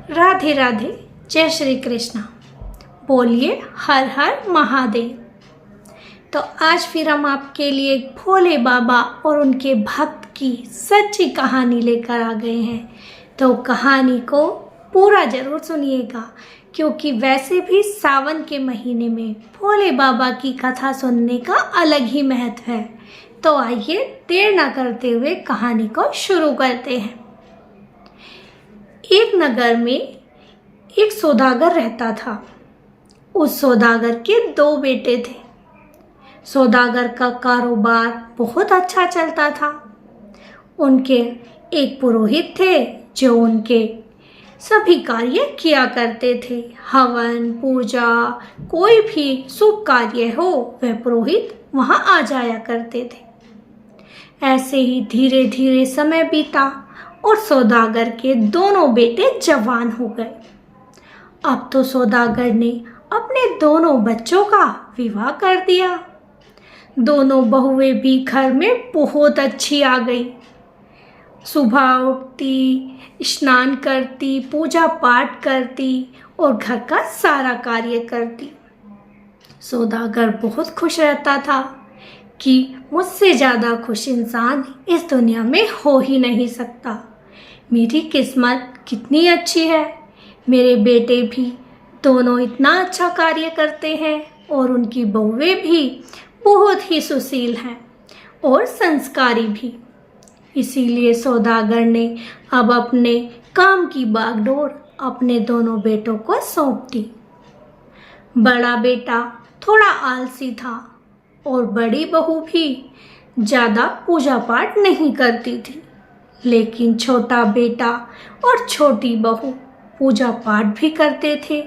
राधे राधे। जय श्री कृष्णा। बोलिए हर हर महादेव। तो आज फिर हम आपके लिए भोले बाबा और उनके भक्त की सच्ची कहानी लेकर आ गए हैं। तो कहानी को पूरा जरूर सुनिएगा, क्योंकि वैसे भी सावन के महीने में भोले बाबा की कथा सुनने का अलग ही महत्व है। तो आइए देर ना करते हुए कहानी को शुरू करते हैं। एक नगर में एक सौदागर रहता था। उस सौदागर के 2 बेटे थे। सौदागर का कारोबार बहुत अच्छा चलता था। उनके एक पुरोहित थे जो उनके सभी कार्य किया करते थे। हवन पूजा कोई भी शुभ कार्य हो वह पुरोहित वहां आ जाया करते थे। ऐसे ही धीरे धीरे समय बीता और सौदागर के दोनों बेटे जवान हो गए। अब तो सौदागर ने अपने दोनों बच्चों का विवाह कर दिया। दोनों बहुएं भी घर में बहुत अच्छी आ गई। सुबह उठती, स्नान करती, पूजा पाठ करती और घर का सारा कार्य करती। सौदागर बहुत खुश रहता था कि मुझसे ज़्यादा खुश इंसान इस दुनिया में हो ही नहीं सकता। मेरी किस्मत कितनी अच्छी है। मेरे बेटे भी दोनों इतना अच्छा कार्य करते हैं और उनकी बहुएं भी बहुत ही सुशील हैं और संस्कारी भी। इसीलिए सौदागर ने अब अपने काम की बागडोर अपने दोनों बेटों को सौंप दी। बड़ा बेटा थोड़ा आलसी था और बड़ी बहू भी ज़्यादा पूजा पाठ नहीं करती थी, लेकिन छोटा बेटा और छोटी बहू पूजा पाठ भी करते थे।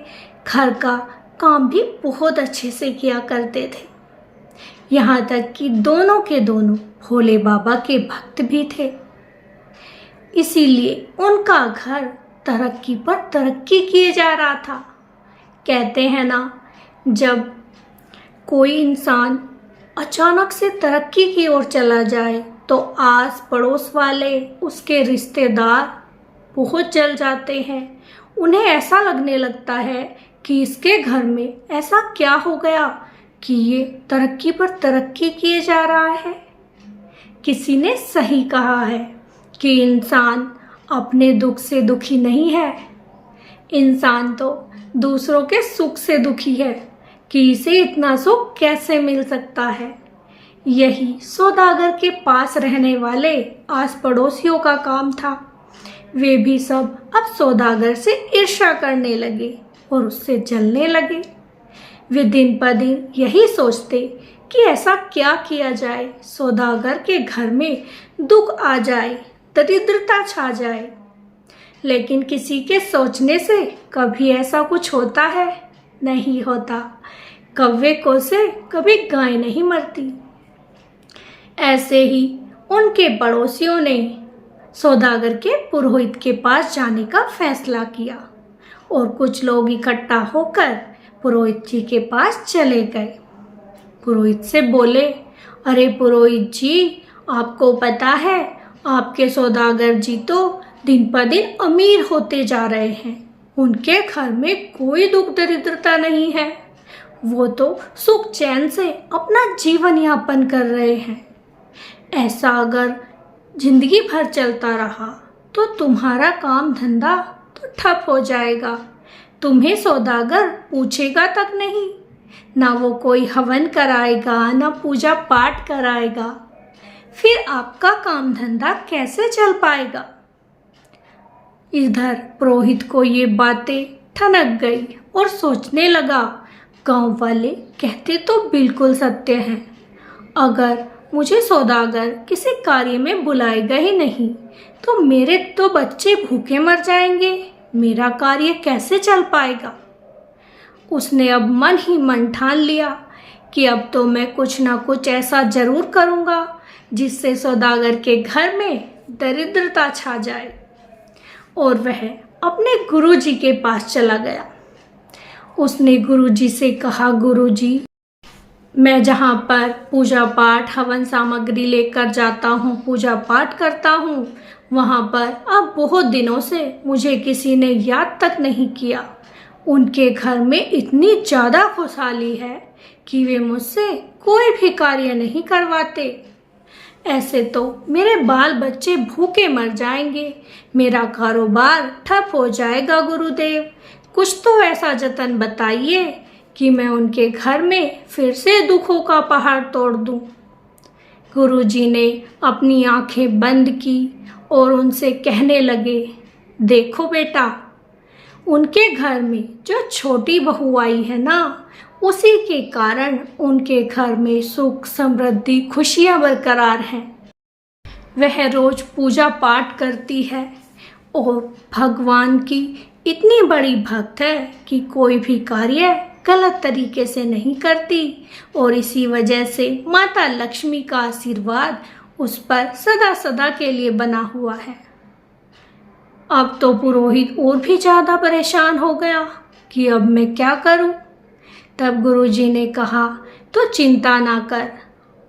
घर का काम भी बहुत अच्छे से किया करते थे। यहाँ तक कि दोनों के दोनों भोले बाबा के भक्त भी थे। इसीलिए उनका घर तरक्की पर तरक्की किए जा रहा था। कहते हैं ना, जब कोई इंसान अचानक से तरक्की की ओर चला जाए तो आस पड़ोस वाले, उसके रिश्तेदार बहुत जल जाते हैं। उन्हें ऐसा लगने लगता है कि इसके घर में ऐसा क्या हो गया कि ये तरक्की पर तरक्की किए जा रहा है। किसी ने सही कहा है कि इंसान अपने दुख से दुखी नहीं है, इंसान तो दूसरों के सुख से दुखी है कि इसे इतना सुख कैसे मिल सकता है। यही सौदागर के पास रहने वाले आस पड़ोसियों का काम था। वे भी सब अब सौदागर से ईर्ष्या करने लगे और उससे जलने लगे। वे दिन पर दिन यही सोचते कि ऐसा क्या किया जाए सौदागर के घर में दुख आ जाए, दरिद्रता छा जाए। लेकिन किसी के सोचने से कभी ऐसा कुछ होता है? नहीं होता। कौवे को से कभी गाय नहीं मरती। ऐसे ही उनके पड़ोसियों ने सौदागर के पुरोहित के पास जाने का फैसला किया और कुछ लोग इकट्ठा होकर पुरोहित जी के पास चले गए। पुरोहित से बोले, अरे पुरोहित जी, आपको पता है आपके सौदागर जी तो दिन पर दिन अमीर होते जा रहे हैं। उनके घर में कोई दुख दरिद्रता नहीं है। वो तो सुख चैन से अपना जीवन यापन कर रहे हैं। ऐसा अगर जिंदगी भर चलता रहा तो तुम्हारा काम धंधा तो ठप हो जाएगा। तुम्हें सौदागर पूछेगा तक नहीं, ना वो कोई हवन कराएगा, ना पूजा पाठ कराएगा। फिर आपका काम धंधा कैसे चल पाएगा? इधर पुरोहित को ये बातें ठनक गई और सोचने लगा, गांव वाले कहते तो बिल्कुल सत्य हैं। अगर मुझे सौदागर किसी कार्य में बुलाएगा ही नहीं तो मेरे तो बच्चे भूखे मर जाएंगे। मेरा कार्य कैसे चल पाएगा? उसने अब मन ही मन ठान लिया कि अब तो मैं कुछ ना कुछ ऐसा जरूर करूँगा जिससे सौदागर के घर में दरिद्रता छा जाए। और वह अपने गुरुजी के पास चला गया। उसने गुरुजी से कहा, गुरुजी, मैं जहाँ पर पूजा पाठ हवन सामग्री लेकर जाता हूँ, पूजा पाठ करता हूँ, वहाँ पर अब बहुत दिनों से मुझे किसी ने याद तक नहीं किया। उनके घर में इतनी ज़्यादा खुशहाली है कि वे मुझसे कोई भी कार्य नहीं करवाते। ऐसे तो मेरे बाल बच्चे भूखे मर जाएंगे, मेरा कारोबार ठप हो जाएगा। गुरुदेव, कुछ तो ऐसा जतन बताइए कि मैं उनके घर में फिर से दुखों का पहाड़ तोड़ दूं। गुरुजी ने अपनी आंखें बंद की और उनसे कहने लगे, देखो बेटा, उनके घर में जो छोटी बहू आई है ना, उसी के कारण उनके घर में सुख समृद्धि खुशियां बरकरार हैं। वह रोज पूजा पाठ करती है और भगवान की इतनी बड़ी भक्त है कि कोई भी कार्य गलत तरीके से नहीं करती और इसी वजह से माता लक्ष्मी का आशीर्वाद उस पर सदा सदा के लिए बना हुआ है। अब तो पुरोहित और भी ज़्यादा परेशान हो गया कि अब मैं क्या करूं। तब गुरुजी ने कहा, तो चिंता ना कर,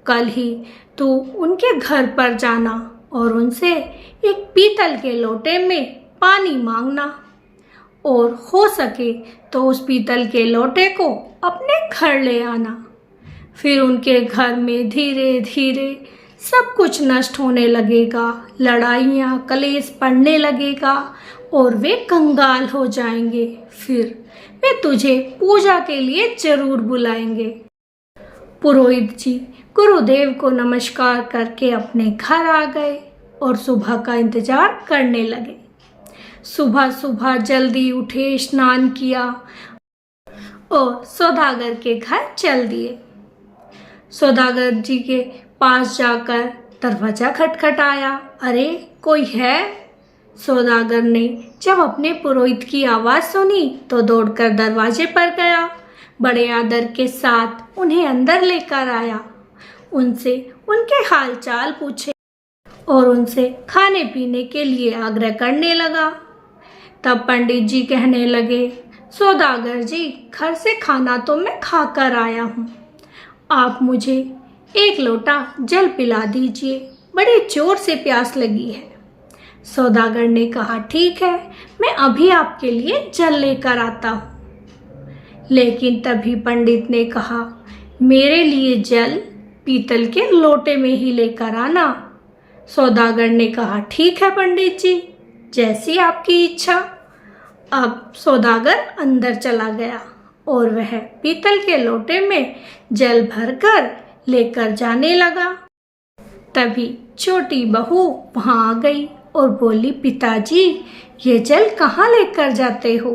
कल ही तू उनके घर पर जाना और उनसे एक पीतल के लोटे में पानी मांगना और हो सके तो उस पीतल के लोटे को अपने घर ले आना। फिर उनके घर में धीरे धीरे सब कुछ नष्ट होने लगेगा, लड़ाइयाँ कलेश पड़ने लगेगा और वे कंगाल हो जाएंगे। फिर वे तुझे पूजा के लिए जरूर बुलाएंगे। पुरोहित जी गुरुदेव को नमस्कार करके अपने घर आ गए और सुबह का इंतजार करने लगे। सुबह सुबह जल्दी उठे, स्नान किया और सौदागर के घर चल दिए। सौदागर जी के पास जाकर दरवाजा खटखटाया। अरे कोई है? सौदागर ने जब अपने पुरोहित की आवाज़ सुनी तो दौड़कर दरवाजे पर गया, बड़े आदर के साथ उन्हें अंदर लेकर आया, उनसे उनके हाल चाल पूछे और उनसे खाने पीने के लिए आग्रह करने लगा। तब पंडित जी कहने लगे, सौदागर जी, घर से खाना तो मैं खाकर आया हूँ, आप मुझे एक लोटा जल पिला दीजिए, बड़ी जोर से प्यास लगी है। सौदागर ने कहा, ठीक है, मैं अभी आपके लिए जल लेकर आता हूँ। लेकिन तभी पंडित ने कहा, मेरे लिए जल पीतल के लोटे में ही लेकर आना। सौदागर ने कहा, ठीक है पंडित जी, जैसी आपकी इच्छा। अब सौदागर अंदर चला गया और वह पीतल के लोटे में जल भरकर लेकर जाने लगा। तभी छोटी बहू वहां आ गई और बोली, पिताजी, ये जल कहाँ लेकर जाते हो?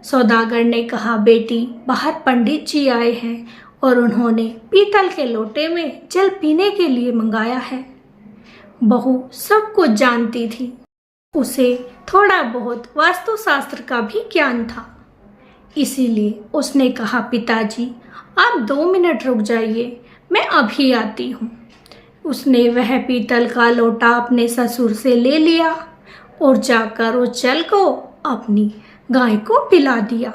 सौदागर ने कहा, बेटी, बाहर पंडित जी आए हैं और उन्होंने पीतल के लोटे में जल पीने के लिए मंगाया है। बहू सब कुछ जानती थी, उसे थोड़ा बहुत वास्तुशास्त्र का भी ज्ञान था, इसीलिए उसने कहा, पिताजी आप 2 मिनट रुक जाइए, मैं अभी आती हूँ। उसने वह पीतल का लोटा अपने ससुर से ले लिया और जाकर उस जल को अपनी गाय को पिला दिया।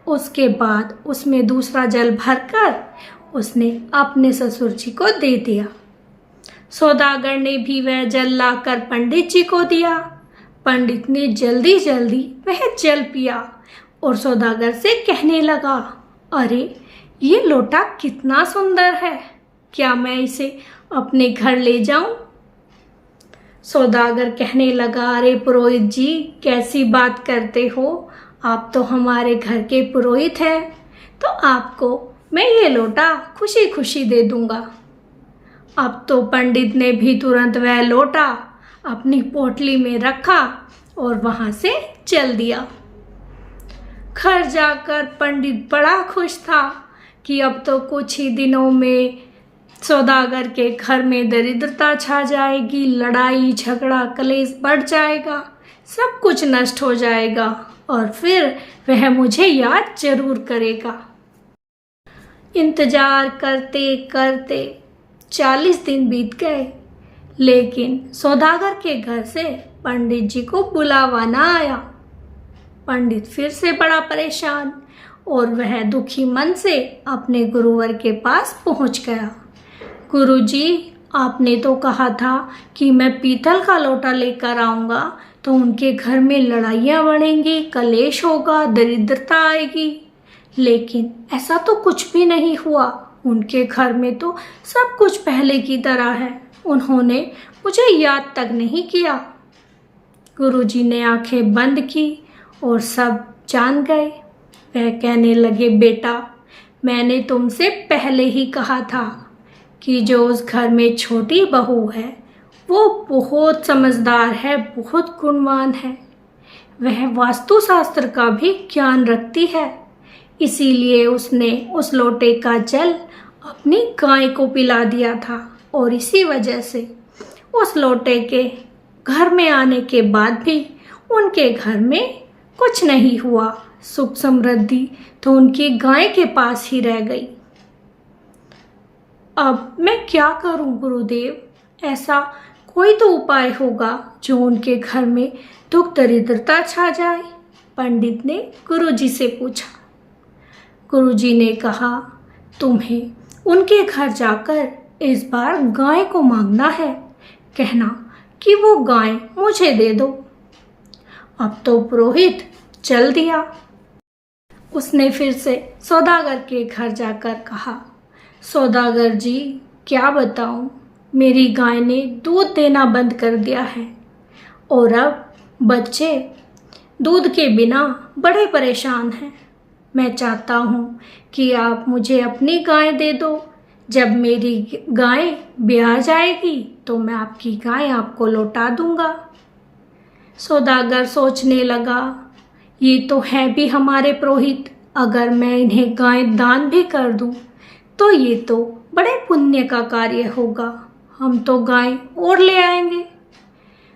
उसके बाद उसमें दूसरा जल भरकर उसने अपने ससुर जी को दे दिया। सौदागर ने भी वह जल लाकर पंडित जी को दिया। पंडित ने जल्दी जल्दी वह जल पिया और सौदागर से कहने लगा, अरे ये लोटा कितना सुंदर है, क्या मैं इसे अपने घर ले जाऊं? सौदागर कहने लगा, अरे पुरोहित जी, कैसी बात करते हो, आप तो हमारे घर के पुरोहित हैं, तो आपको मैं ये लोटा खुशी खुशी दे दूंगा। अब तो पंडित ने भी तुरंत वह लोटा अपनी पोटली में रखा और वहां से चल दिया। घर जाकर पंडित बड़ा खुश था कि अब तो कुछ ही दिनों में सौदागर के घर में दरिद्रता छा जाएगी, लड़ाई झगड़ा कलेश बढ़ जाएगा, सब कुछ नष्ट हो जाएगा और फिर वह मुझे याद जरूर करेगा। इंतजार करते करते 40 दिन बीत गए, लेकिन सौदागर के घर से पंडित जी को बुलावा ना आया। पंडित फिर से बड़ा परेशान और वह दुखी मन से अपने गुरुवर के पास पहुंच गया। गुरुजी, आपने तो कहा था कि मैं पीतल का लोटा लेकर आऊँगा तो उनके घर में लड़ाइयाँ बढ़ेंगी, कलेश होगा, दरिद्रता आएगी। लेकिन ऐसा तो कुछ भी नहीं हुआ। उनके घर में तो सब कुछ पहले की तरह है। उन्होंने मुझे याद तक नहीं किया। गुरुजी ने आंखें बंद की और सब जान गए। वह कहने लगे, बेटा, मैंने तुमसे पहले ही कहा था कि जो उस घर में छोटी बहू है वो बहुत समझदार है, बहुत गुणवान है। वह वास्तुशास्त्र का भी ज्ञान रखती है। इसीलिए उसने उस लोटे का जल अपनी गाय को पिला दिया था और इसी वजह से उस लोटे के घर में आने के बाद भी उनके घर में कुछ नहीं हुआ। सुख समृद्धि तो उनकी गाय के पास ही रह गई। अब मैं क्या करूं गुरुदेव? ऐसा कोई तो उपाय होगा जो उनके घर में दुख दरिद्रता छा जाए। पंडित ने गुरुजी से पूछा। गुरुजी ने कहा, तुम्हें उनके घर जाकर इस बार गाय को मांगना है। कहना कि वो गाय मुझे दे दो। अब तो पुरोहित चल दिया। उसने फिर से सौदागर के घर जाकर कहा, सौदागर जी, क्या बताऊं, मेरी गाय ने दूध देना बंद कर दिया है और अब बच्चे दूध के बिना बड़े परेशान हैं। मैं चाहता हूँ कि आप मुझे अपनी गाय दे दो। जब मेरी गाय ब्याह जाएगी तो मैं आपकी गाय आपको लौटा दूंगा। सौदागर सोचने लगा, ये तो है भी हमारे पुरोहित। अगर मैं इन्हें गाय दान भी कर दूं तो ये तो बड़े पुण्य का कार्य होगा। हम तो गाय और ले आएंगे।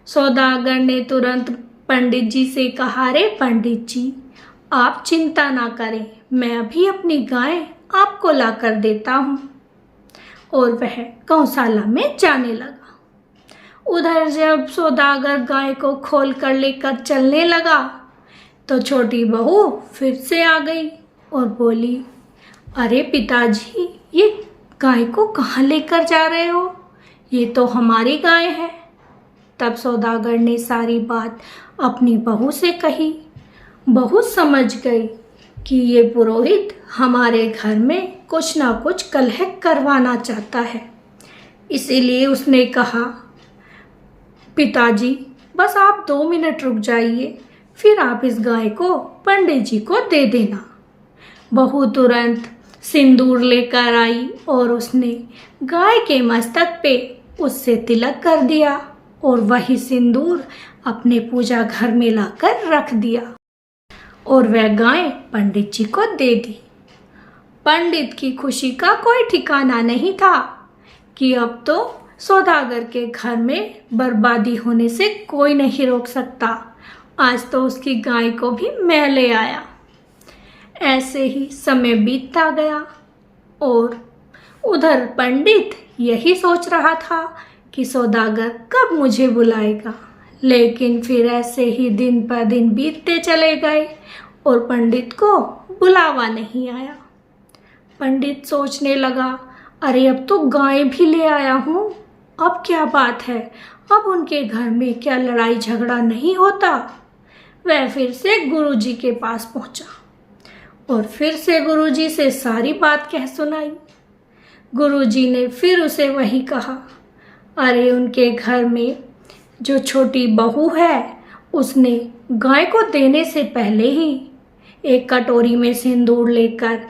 सौदागर ने तुरंत पंडित जी से कहा, अरे पंडित जी, आप चिंता ना करें, मैं अभी अपनी गाय आपको ला कर देता हूँ। और वह गौशाला में जाने लगा। उधर जब सौदागर गाय को खोल कर लेकर चलने लगा तो छोटी बहू फिर से आ गई और बोली, अरे पिताजी, ये गाय को कहाँ लेकर जा रहे हो? ये तो हमारी गाय है। तब सौदागर ने सारी बात अपनी बहू से कही। बहू समझ गई कि ये पुरोहित हमारे घर में कुछ ना कुछ कलह करवाना चाहता है। इसीलिए उसने कहा, पिताजी, बस आप 2 मिनट रुक जाइए, फिर आप इस गाय को पंडित जी को दे देना। बहू तुरंत सिंदूर लेकर आई और उसने गाय के मस्तक पे उससे तिलक कर दिया और वही सिंदूर अपने पूजा घर में लाकर रख दिया और वह गाय पंडित जी को दे दी। पंडित की खुशी का कोई ठिकाना नहीं था कि अब तो सौदागर के घर में बर्बादी होने से कोई नहीं रोक सकता। आज तो उसकी गाय को भी मैं ले आया। ऐसे ही समय बीतता गया और उधर पंडित यही सोच रहा था कि सौदागर कब मुझे बुलाएगा। लेकिन फिर ऐसे ही दिन पर दिन बीतते चले गए और पंडित को बुलावा नहीं आया। पंडित सोचने लगा, अरे अब तो गाय भी ले आया हूँ, अब क्या बात है, अब उनके घर में क्या लड़ाई झगड़ा नहीं होता। वह फिर से गुरुजी के पास पहुंचा और फिर से गुरुजी से सारी बात कह सुनाई। गुरुजी ने फिर उसे वही कहा, अरे उनके घर में जो छोटी बहू है उसने गाय को देने से पहले ही एक कटोरी में सिंदूर लेकर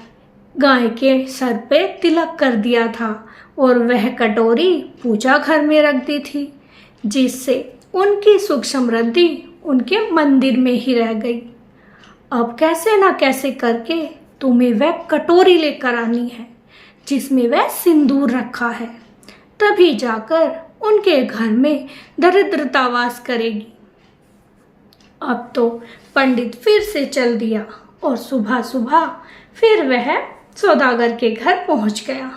गाय के सर पे तिलक कर दिया था और वह कटोरी पूजा घर में रख दी थी, जिससे उनकी सुख समृद्धि उनके मंदिर में ही रह गई। अब कैसे ना कैसे करके तुम्हें वह कटोरी लेकर आनी है जिसमें वह सिंदूर रखा है, तभी जाकर उनके घर में दरिद्रता वास करेगी। अब तो पंडित फिर से चल दिया और सुबह सुबह फिर वह सौदागर के घर पहुंच गया।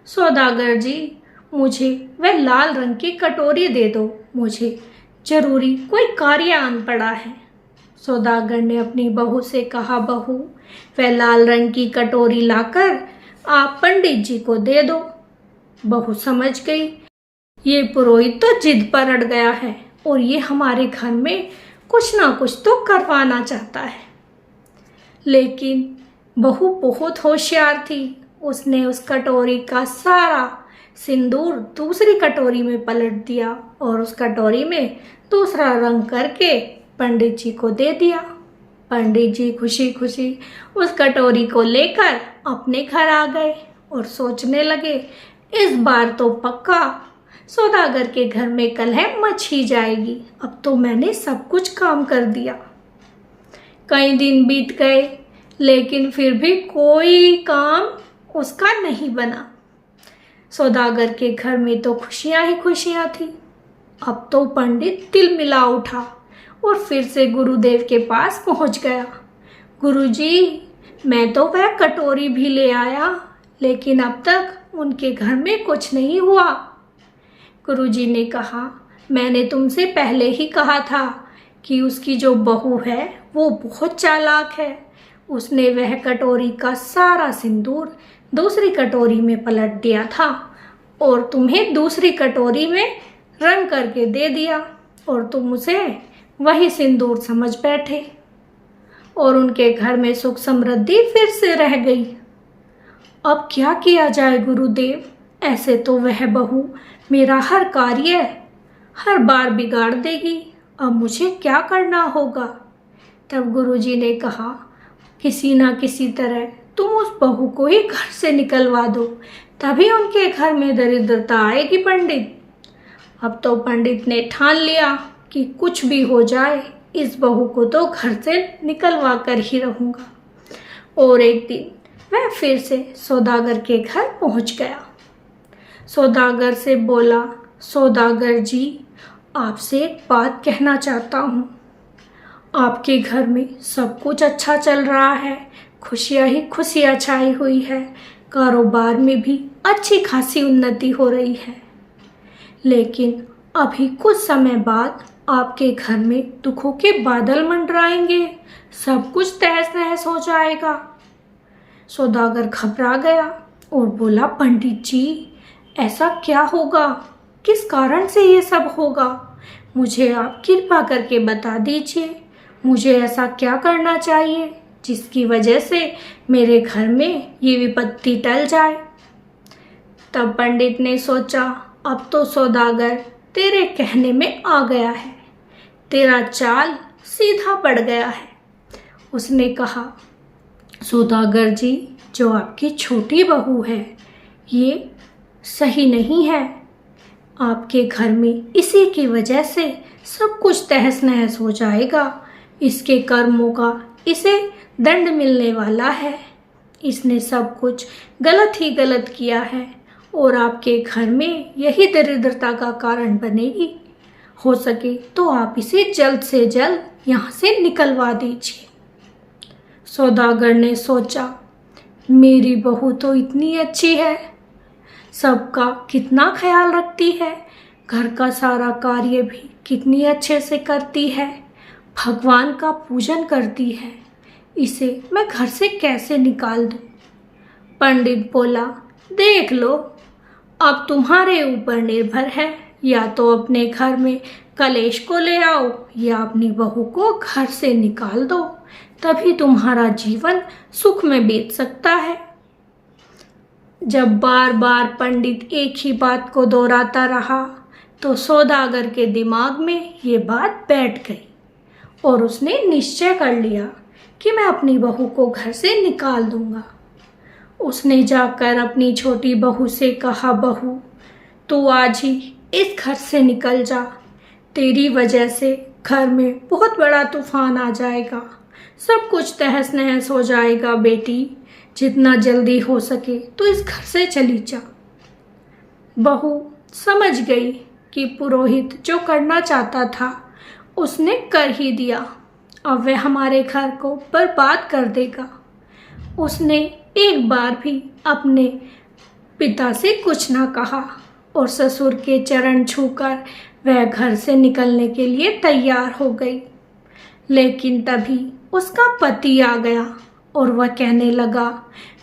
सौदागर जी, मुझे वह लाल रंग की कटोरी दे दो, मुझे जरूरी कोई कार्य आन पड़ा है। सौदागर ने अपनी बहू से कहा, बहू, वह लाल रंग की कटोरी लाकर आप पंडित जी को दे दो। बहू समझ गई, ये पुरोहित तो जिद पर अड़ गया है और ये हमारे घर में कुछ ना कुछ तो करवाना चाहता है। लेकिन बहू बहुत होशियार थी। उसने उस कटोरी का सारा सिंदूर दूसरी कटोरी में पलट दिया और उस कटोरी में दूसरा रंग करके पंडित जी को दे दिया। पंडित जी खुशी खुशी उस कटोरी को लेकर अपने घर आ गए और सोचने लगे, इस बार तो पक्का सौदागर के घर में कलह मच ही जाएगी। अब तो मैंने सब कुछ काम कर दिया। कई दिन बीत गए लेकिन फिर भी कोई काम उसका नहीं बना। सौदागर के घर में तो खुशियां ही खुशियां थी। अब तो पंडित तिलमिला उठा और फिर से गुरुदेव के पास पहुंच गया। गुरुजी, मैं तो वह कटोरी भी ले आया लेकिन अब तक उनके घर में कुछ नहीं हुआ। गुरुजी ने कहा, मैंने तुमसे पहले ही कहा था कि उसकी जो बहू है वो बहुत चालाक है। उसने वह कटोरी का सारा सिंदूर दूसरी कटोरी में पलट दिया था और तुम्हें दूसरी कटोरी में रंग करके दे दिया और तुम उसे वही सिंदूर समझ बैठे और उनके घर में सुख समृद्धि फिर से रह गई। अब क्या किया जाए गुरुदेव? ऐसे तो वह बहू मेरा हर कार्य हर बार बिगाड़ देगी। अब मुझे क्या करना होगा? तब गुरुजी ने कहा, किसी ना किसी तरह तुम उस बहू को ही घर से निकलवा दो, तभी उनके घर में दरिद्रता आएगी पंडित। अब तो पंडित ने ठान लिया कि कुछ भी हो जाए इस बहू को तो घर से निकलवा कर ही रहूँगा। और एक दिन वह फिर से सौदागर के घर पहुँच गया। सौदागर से बोला, सौदागर जी, आपसे एक बात कहना चाहता हूँ। आपके घर में सब कुछ अच्छा चल रहा है, खुशियाँ ही खुशियाँ छाई हुई है, कारोबार में भी अच्छी खासी उन्नति हो रही है। लेकिन अभी कुछ समय बाद आपके घर में दुखों के बादल मंडराएंगे, सब कुछ तहस नहस हो जाएगा। सौदागर घबरा गया और बोला, पंडित जी, ऐसा क्या होगा? किस कारण से ये सब होगा? मुझे आप कृपा करके बता दीजिए। मुझे ऐसा क्या करना चाहिए जिसकी वजह से मेरे घर में ये विपत्ति टल जाए? तब पंडित ने सोचा, अब तो सौदागर तेरे कहने में आ गया है, तेरा चाल सीधा पड़ गया है। उसने कहा, सौदागर जी, जो आपकी छोटी बहू है ये सही नहीं है। आपके घर में इसी की वजह से सब कुछ तहस नहस हो जाएगा। इसके कर्मों का इसे दंड मिलने वाला है। इसने सब कुछ गलत ही गलत किया है और आपके घर में यही दरिद्रता का कारण बनेगी। हो सके तो आप इसे जल्द से जल्द यहाँ से निकलवा दीजिए। सौदागर ने सोचा, मेरी बहू तो इतनी अच्छी है, सबका कितना ख्याल रखती है, घर का सारा कार्य भी कितनी अच्छे से करती है, भगवान का पूजन करती है, इसे मैं घर से कैसे निकाल दूँ? पंडित बोला, देख लो, अब तुम्हारे ऊपर निर्भर है, या तो अपने घर में कलेश को ले आओ या अपनी बहू को घर से निकाल दो, तभी तुम्हारा जीवन सुख में बीत सकता है। जब बार बार पंडित एक ही बात को दोहराता रहा तो सौदागर के दिमाग में ये बात बैठ गई और उसने निश्चय कर लिया कि मैं अपनी बहू को घर से निकाल दूंगा। उसने जाकर अपनी छोटी बहू से कहा, बहू, तू आज ही इस घर से निकल जा, तेरी वजह से घर में बहुत बड़ा तूफान आ जाएगा, सब कुछ तहस नहस हो जाएगा। बेटी, जितना जल्दी हो सके तो इस घर से चली जा। बहू समझ गई कि पुरोहित जो करना चाहता था उसने कर ही दिया, अब वह हमारे घर को बर्बाद कर देगा। उसने एक बार भी अपने पिता से कुछ ना कहा और ससुर के चरण छूकर वह घर से निकलने के लिए तैयार हो गई। लेकिन तभी उसका पति आ गया और वह कहने लगा,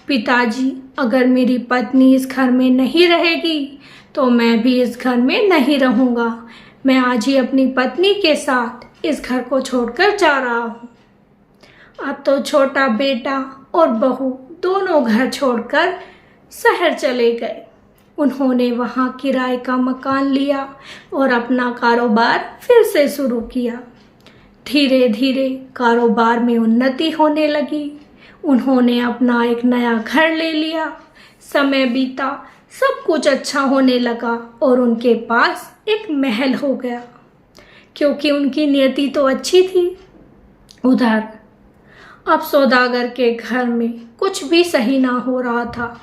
पिताजी, अगर मेरी पत्नी इस घर में नहीं रहेगी तो मैं भी इस घर में नहीं रहूँगा। मैं आज ही अपनी पत्नी के साथ इस घर को छोड़कर जा रहा हूँ। अब तो छोटा बेटा और बहू दोनों घर छोड़कर शहर चले गए। उन्होंने वहाँ किराए का मकान लिया और अपना कारोबार फिर से शुरू किया। धीरे धीरे कारोबार में उन्नति होने लगी। उन्होंने अपना एक नया घर ले लिया। समय बीता, सब कुछ अच्छा होने लगा और उनके पास एक महल हो गया, क्योंकि उनकी नियति तो अच्छी थी। उधर अब सौदागर के घर में कुछ भी सही ना हो रहा था।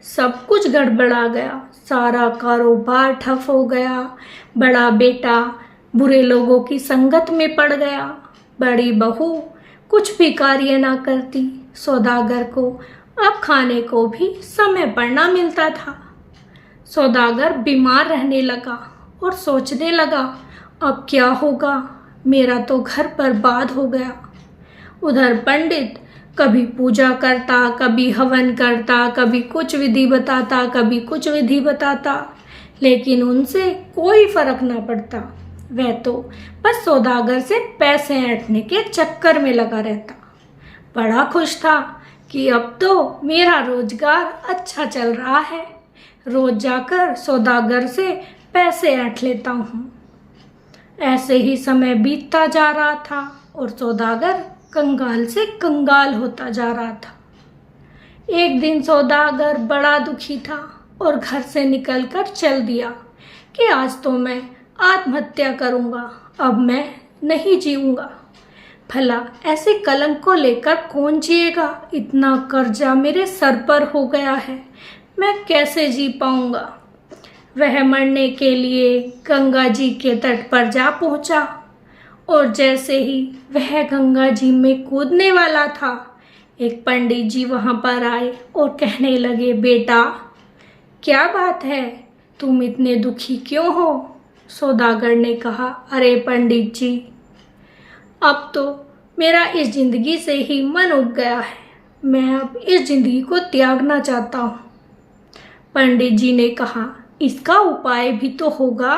सब कुछ गड़बड़ा गया, सारा कारोबार ठप हो गया। बड़ा बेटा बुरे लोगों की संगत में पड़ गया। बड़ी बहू कुछ भी कार्य ना करती। सौदागर को अब खाने को भी समय पर ना मिलता था। सौदागर बीमार रहने लगा और सोचने लगा, अब क्या होगा, मेरा तो घर बर्बाद हो गया। उधर पंडित कभी पूजा करता, कभी हवन करता, कभी कुछ विधि बताता, कभी कुछ विधि बताता, लेकिन उनसे कोई फर्क ना पड़ता। वह तो बस सौदागर से पैसे ऐंठने के चक्कर में लगा रहता। बड़ा खुश था कि अब तो मेरा रोजगार अच्छा चल रहा है, रोज जाकर सौदागर से पैसे ऐंठ लेता हूँ। ऐसे ही समय बीतता जा रहा था और सौदागर कंगाल से कंगाल होता जा रहा था। एक दिन सौदागर बड़ा दुखी था और घर से निकलकर चल दिया कि आज तो मैं आत्महत्या करूँगा, अब मैं नहीं जीऊँगा। भला ऐसे कलंक को लेकर कौन जिएगा? इतना कर्जा मेरे सर पर हो गया है, मैं कैसे जी पाऊँगा। वह मरने के लिए गंगा जी के तट पर जा पहुँचा और जैसे ही वह गंगा जी में कूदने वाला था, एक पंडित जी वहाँ पर आए और कहने लगे, बेटा क्या बात है, तुम इतने दुखी क्यों हो? सौदागर ने कहा, अरे पंडित जी, अब तो मेरा इस जिंदगी से ही मन उब गया है, मैं अब इस जिंदगी को त्यागना चाहता हूँ। पंडित जी ने कहा, इसका उपाय भी तो होगा,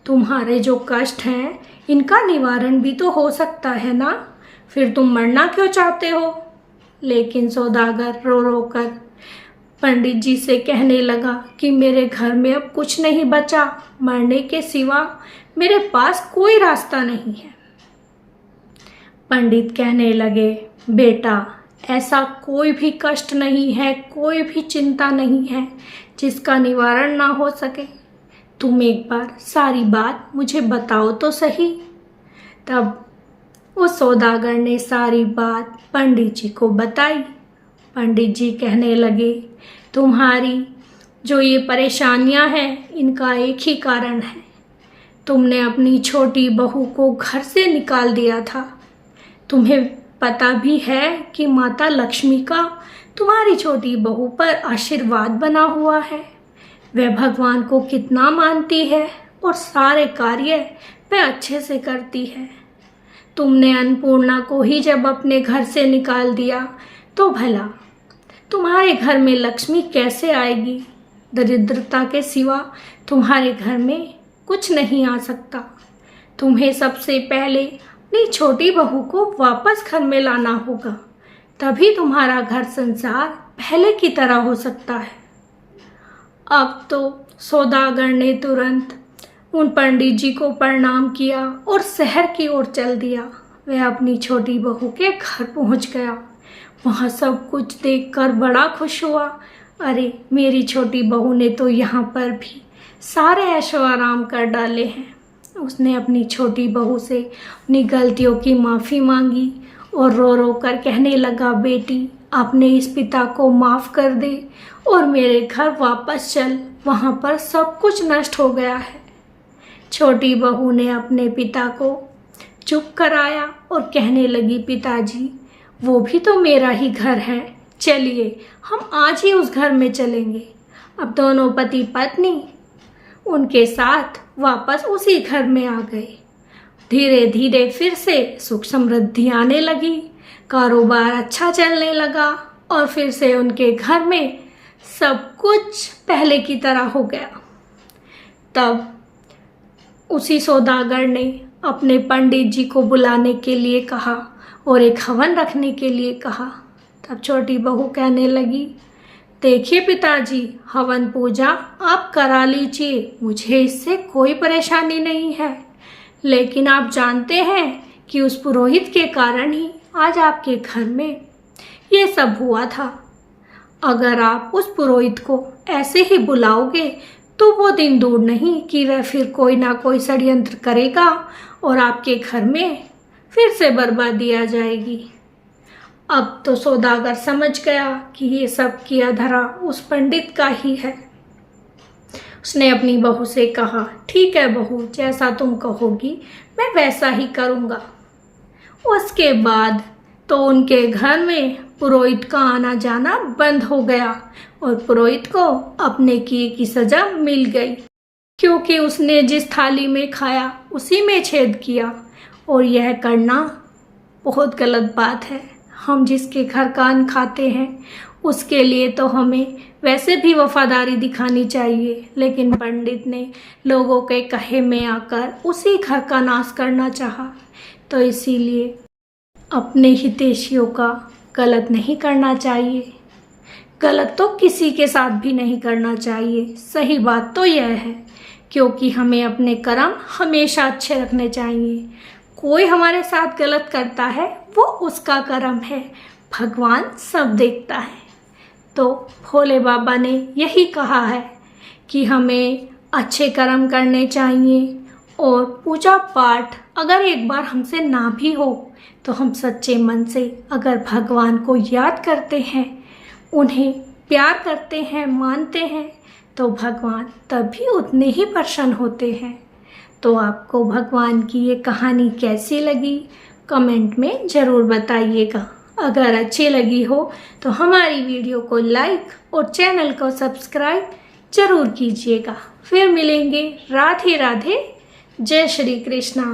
तुम्हारे जो कष्ट हैं इनका निवारण भी तो हो सकता है ना, फिर तुम मरना क्यों चाहते हो? लेकिन सौदागर रो रो कर पंडित जी से कहने लगा कि मेरे घर में अब कुछ नहीं बचा, मरने के सिवा मेरे पास कोई रास्ता नहीं है। पंडित कहने लगे, बेटा ऐसा कोई भी कष्ट नहीं है, कोई भी चिंता नहीं है जिसका निवारण ना हो सके। तुम एक बार सारी बात मुझे बताओ तो सही। तब उस सौदागर ने सारी बात पंडित जी को बताई। पंडित जी कहने लगे, तुम्हारी जो ये परेशानियां हैं इनका एक ही कारण है, तुमने अपनी छोटी बहू को घर से निकाल दिया था। तुम्हें पता भी है कि माता लक्ष्मी का तुम्हारी छोटी बहू पर आशीर्वाद बना हुआ है। वह भगवान को कितना मानती है और सारे कार्य वह अच्छे से करती है। तुमने अन्नपूर्णा को ही जब अपने घर से निकाल दिया तो भला तुम्हारे घर में लक्ष्मी कैसे आएगी? दरिद्रता के सिवा तुम्हारे घर में कुछ नहीं आ सकता। तुम्हें सबसे पहले अपनी छोटी बहू को वापस घर में लाना होगा, तभी तुम्हारा घर संसार पहले की तरह हो सकता है। अब तो सौदागर ने तुरंत उन पंडित जी को प्रणाम किया और शहर की ओर चल दिया। वह अपनी छोटी बहू के घर पहुंच गया। वहाँ सब कुछ देखकर बड़ा खुश हुआ। अरे मेरी छोटी बहू ने तो यहाँ पर भी सारे ऐशो आराम कर डाले हैं। उसने अपनी छोटी बहू से अपनी गलतियों की माफ़ी मांगी और रो रो कर कहने लगा, बेटी अपने इस पिता को माफ़ कर दे और मेरे घर वापस चल, वहाँ पर सब कुछ नष्ट हो गया है। छोटी बहू ने अपने पिता को चुप कराया और कहने लगी, पिताजी वो भी तो मेरा ही घर है, चलिए हम आज ही उस घर में चलेंगे। अब दोनों पति पत्नी उनके साथ वापस उसी घर में आ गए। धीरे धीरे फिर से सुख समृद्धि आने लगी, कारोबार अच्छा चलने लगा और फिर से उनके घर में सब कुछ पहले की तरह हो गया। तब उसी सौदागर ने अपने पंडित जी को बुलाने के लिए कहा और एक हवन रखने के लिए कहा। तब छोटी बहू कहने लगी, देखिए पिताजी, हवन पूजा आप करा लीजिए, मुझे इससे कोई परेशानी नहीं है, लेकिन आप जानते हैं कि उस पुरोहित के कारण ही आज आपके घर में ये सब हुआ था। अगर आप उस पुरोहित को ऐसे ही बुलाओगे तो वो दिन दूर नहीं कि वह फिर कोई ना कोई षड्यंत्र करेगा और आपके घर में फिर से बर्बादी आ जाएगी। अब तो सौदागर समझ गया कि ये सब किया धरा उस पंडित का ही है। उसने अपनी बहू से कहा, ठीक है बहू, जैसा तुम कहोगी मैं वैसा ही करूँगा। उसके बाद तो उनके घर में पुरोहित का आना जाना बंद हो गया और पुरोहित को अपने किए की सजा मिल गई, क्योंकि उसने जिस थाली में खाया उसी में छेद किया, और यह करना बहुत गलत बात है। हम जिसके घर का अन्न खाते हैं उसके लिए तो हमें वैसे भी वफादारी दिखानी चाहिए, लेकिन पंडित ने लोगों के कहे में आकर उसी घर का नाश करना चाहा। तो इसीलिए अपने हितैषियों का गलत नहीं करना चाहिए। गलत तो किसी के साथ भी नहीं करना चाहिए। सही बात तो यह है, क्योंकि हमें अपने कर्म हमेशा अच्छे रखने चाहिए। कोई हमारे साथ गलत करता है वो उसका कर्म है, भगवान सब देखता है। तो भोले बाबा ने यही कहा है कि हमें अच्छे कर्म करने चाहिए, और पूजा पाठ अगर एक बार हमसे ना भी हो तो हम सच्चे मन से अगर भगवान को याद करते हैं, उन्हें प्यार करते हैं, मानते हैं, तो भगवान तभी उतने ही प्रसन्न होते हैं। तो आपको भगवान की ये कहानी कैसी लगी कमेंट में ज़रूर बताइएगा। अगर अच्छी लगी हो तो हमारी वीडियो को लाइक और चैनल को सब्सक्राइब ज़रूर कीजिएगा। फिर मिलेंगे। राधे राधे, जय श्री कृष्णा।